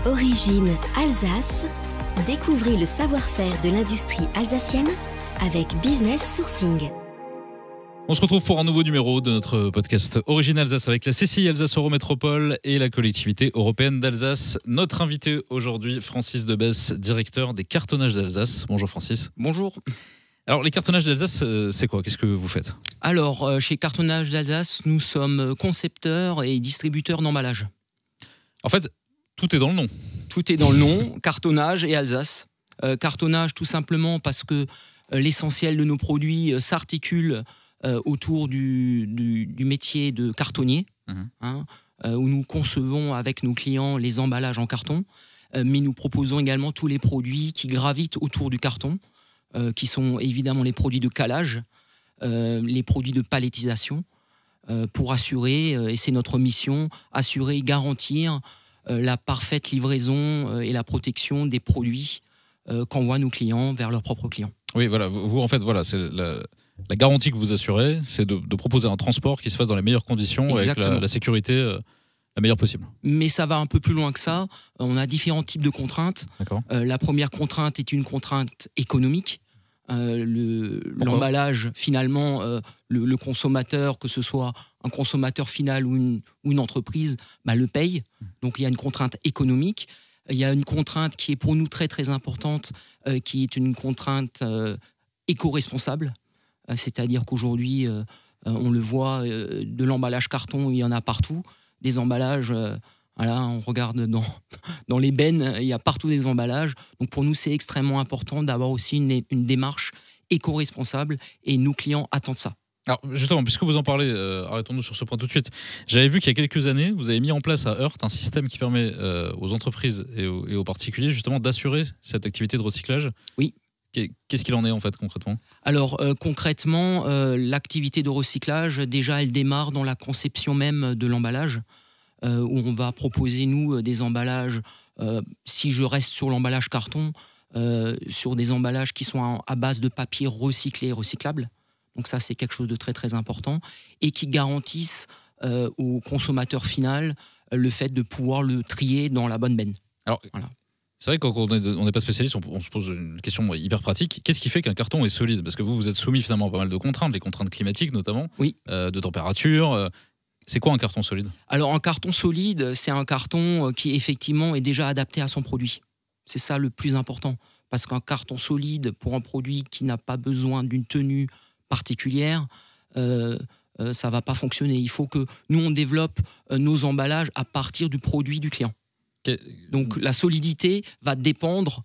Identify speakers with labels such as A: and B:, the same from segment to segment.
A: Origine Alsace. Découvrez le savoir-faire de l'industrie alsacienne avec Business Sourcing.
B: On se retrouve pour un nouveau numéro de notre podcast Origine Alsace avec la CCI Alsace Eurométropole et la collectivité européenne d'Alsace. Notre invité aujourd'hui, Francis Debesse, directeur des cartonnages d'Alsace. Bonjour Francis.
C: Bonjour.
B: Alors les cartonnages d'Alsace, c'est quoi? Qu'est-ce que vous faites?
C: Alors, chez Cartonnages d'Alsace, nous sommes concepteurs et distributeurs d'emballage.
B: En fait, tout est dans le nom.
C: Tout est dans le nom, cartonnage et Alsace. Cartonnage tout simplement parce que l'essentiel de nos produits s'articule autour du métier de cartonnier, où nous concevons avec nos clients les emballages en carton, mais nous proposons également tous les produits qui gravitent autour du carton, qui sont évidemment les produits de calage, les produits de palettisation, pour assurer, et c'est notre mission, assurer et garantir la parfaite livraison et la protection des produits qu'envoient nos clients vers leurs propres clients.
B: Oui, voilà. Vous, en fait, voilà, c'est la garantie que vous assurez, c'est de proposer un transport qui se fasse dans les meilleures conditions, exactement, avec la sécurité la meilleure possible.
C: Mais ça va un peu plus loin que ça. On a différents types de contraintes. La première contrainte est une contrainte économique. L'emballage, finalement, le consommateur, que ce soit un consommateur final ou une entreprise, le paye. Donc il y a une contrainte économique. Il y a une contrainte qui est pour nous très très importante, qui est une contrainte éco-responsable. C'est-à-dire qu'aujourd'hui, on le voit, de l'emballage carton, il y en a partout. Des emballages, voilà, on regarde dans les bennes, il y a partout des emballages. Donc pour nous, c'est extrêmement important d'avoir aussi une démarche éco-responsable et nos clients attendent ça.
B: Alors justement, puisque vous en parlez, arrêtons-nous sur ce point tout de suite. J'avais vu qu'il y a quelques années, vous avez mis en place à Heurt un système qui permet aux entreprises et aux particuliers justement d'assurer cette activité de recyclage. Oui. Qu'est-ce qu'il en est en fait concrètement? Alors
C: concrètement, l'activité de recyclage, déjà elle démarre dans la conception même de l'emballage, où on va proposer nous des emballages, si je reste sur l'emballage carton, sur des emballages qui sont à base de papier recyclé et recyclable. Donc ça c'est quelque chose de très très important et qui garantissent au consommateur final le fait de pouvoir le trier dans la bonne benne. Alors voilà.
B: C'est vrai que quand on n'est pas spécialiste, on se pose une question hyper pratique. Qu'est-ce qui fait qu'un carton est solide? Parce que vous êtes soumis finalement à pas mal de contraintes, les contraintes climatiques notamment, oui, de température. C'est quoi un carton solide? Alors un carton solide, c'est un carton qui effectivement est déjà adapté à son produit.
C: C'est ça le plus important. Parce qu'un carton solide pour un produit qui n'a pas besoin d'une tenue particulière, ça ne va pas fonctionner. Il faut que nous, on développe nos emballages à partir du produit du client. Donc la solidité va dépendre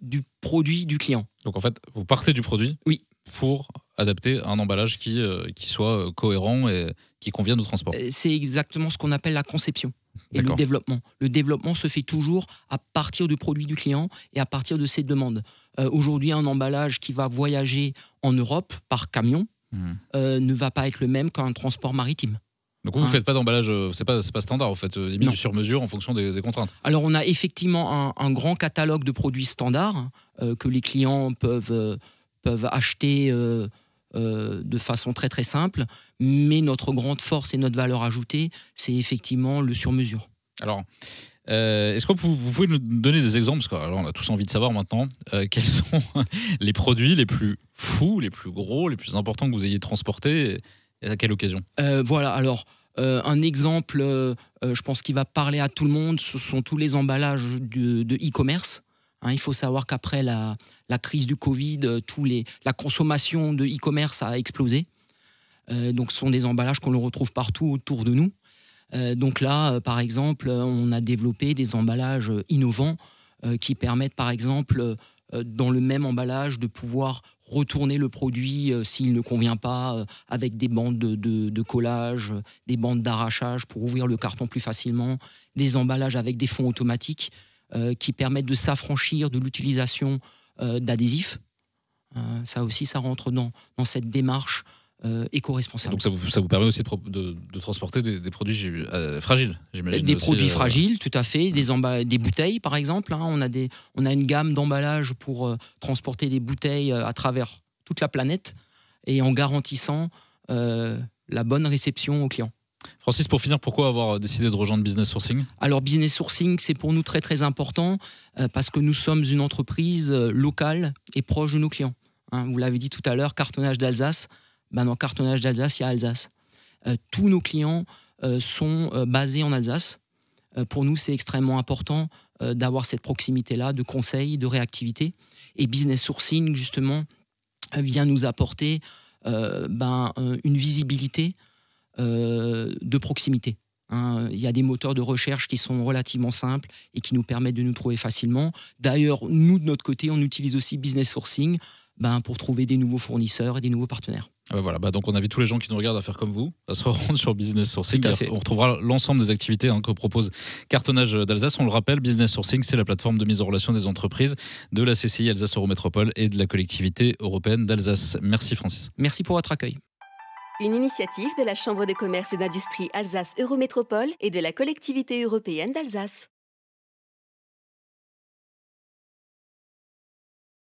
C: du produit du client.
B: Donc en fait, vous partez du produit, oui, pour adapter un emballage qui soit cohérent et qui convienne au transport.
C: C'est exactement ce qu'on appelle la conception et le développement. Le développement se fait toujours à partir du produit du client et à partir de ses demandes. Aujourd'hui, un emballage qui va voyager en Europe par camion ne va pas être le même qu'un transport maritime.
B: Donc vous ne faites pas d'emballage, c'est pas standard, vous faites limite du sur-mesure en fonction des contraintes.
C: Alors on a effectivement un grand catalogue de produits standards que les clients peuvent acheter de façon très très simple, mais notre grande force et notre valeur ajoutée, c'est effectivement le sur-mesure.
B: Alors, est-ce que vous pouvez nous donner des exemples? Parce qu'on a tous envie de savoir maintenant quels sont les produits les plus fous, les plus gros, les plus importants que vous ayez transportés et à quelle occasion?
C: Voilà, alors un exemple, je pense qu'il va parler à tout le monde, ce sont tous les emballages de e-commerce. Il faut savoir qu'après la crise du Covid, la consommation de e-commerce a explosé. Donc ce sont des emballages qu'on retrouve partout autour de nous. Donc là, par exemple, on a développé des emballages innovants qui permettent, par exemple, dans le même emballage, de pouvoir retourner le produit s'il ne convient pas, avec des bandes de collage, des bandes d'arrachage pour ouvrir le carton plus facilement, des emballages avec des fonds automatiques qui permettent de s'affranchir de l'utilisation d'adhésifs. Ça aussi, ça rentre dans cette démarche éco-responsable.
B: Donc ça vous permet aussi de transporter des produits fragiles, j'imagine.
C: Des produits fragiles, tout à fait. Des bouteilles, par exemple. On a une gamme d'emballages pour transporter des bouteilles à travers toute la planète et en garantissant la bonne réception aux clients.
B: Francis, pour finir, pourquoi avoir décidé de rejoindre Business Sourcing?
C: Alors Business Sourcing, c'est pour nous très très important parce que nous sommes une entreprise locale et proche de nos clients. Vous l'avez dit tout à l'heure, cartonnage d'Alsace. Dans cartonnage d'Alsace, il y a Alsace. Tous nos clients sont basés en Alsace. Pour nous, c'est extrêmement important d'avoir cette proximité-là de conseil, de réactivité. Et Business Sourcing, justement, vient nous apporter une visibilité de proximité. Il y a des moteurs de recherche qui sont relativement simples et qui nous permettent de nous trouver facilement. D'ailleurs, nous, de notre côté, on utilise aussi Business Sourcing pour trouver des nouveaux fournisseurs et des nouveaux partenaires.
B: Voilà, donc on invite tous les gens qui nous regardent à faire comme vous, à se rendre sur Business Sourcing. On retrouvera l'ensemble des activités que propose Cartonnage d'Alsace. On le rappelle, Business Sourcing, c'est la plateforme de mise en relation des entreprises de la CCI Alsace Eurométropole et de la collectivité européenne d'Alsace. Merci Francis.
C: Merci pour votre accueil.
A: Une initiative de la Chambre de commerce et d'industrie Alsace Eurométropole et de la collectivité européenne d'Alsace.